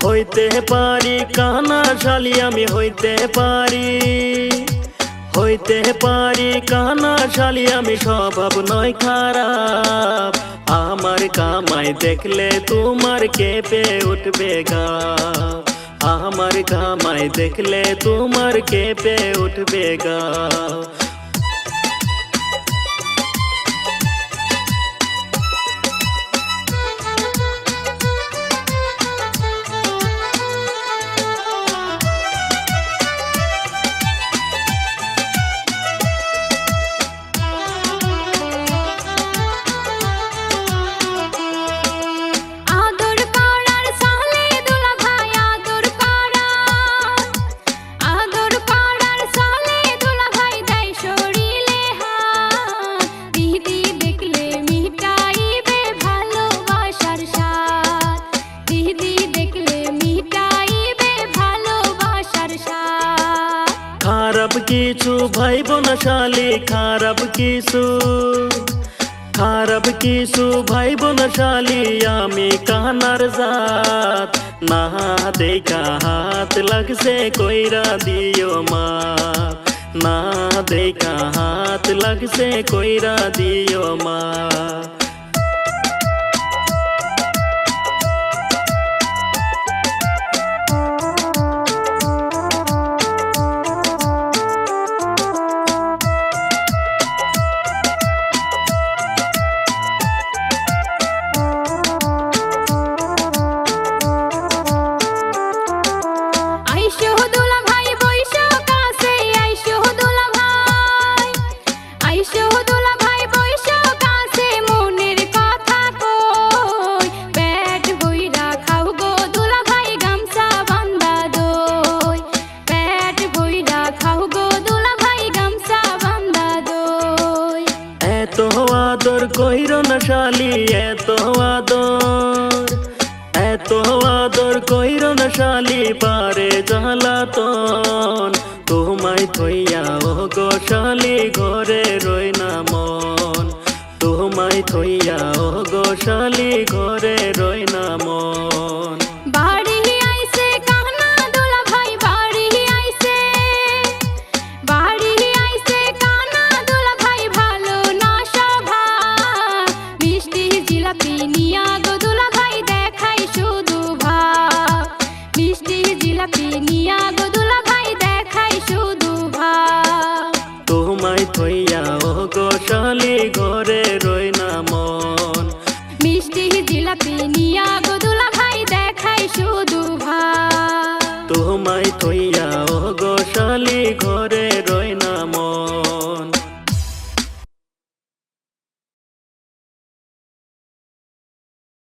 হইতে পারি কানার শালি আমি হইতে পারি কানার শালি আমি স্বভাব নয় খারাপ আমার কামাই দেখলে তোমার কেঁপে উঠবে গা আমার কামাই দেখলে তোমার কেঁপে উঠবে গা খারাপ কিছু ভাইব না শালি খারাপ কিছু ভাইব না শালি আমি কানার জাত না দেখা হাত লাগছে কইরা দিও মা না দেখা হাত লাগছে কইরা দিও মা এত আদর কইরো না শালি এত আদর কইরো না শালি পারে জ্বালাতন তোমায় থইয়া ও গো শালি ঘরে রই না মন তোমায় থইয়া ও গো শালি ঘরে রই না মন তোমায় থইয়া ও গো শালি ঘরে রই না মন মিষ্টি জিলাপি নিয়া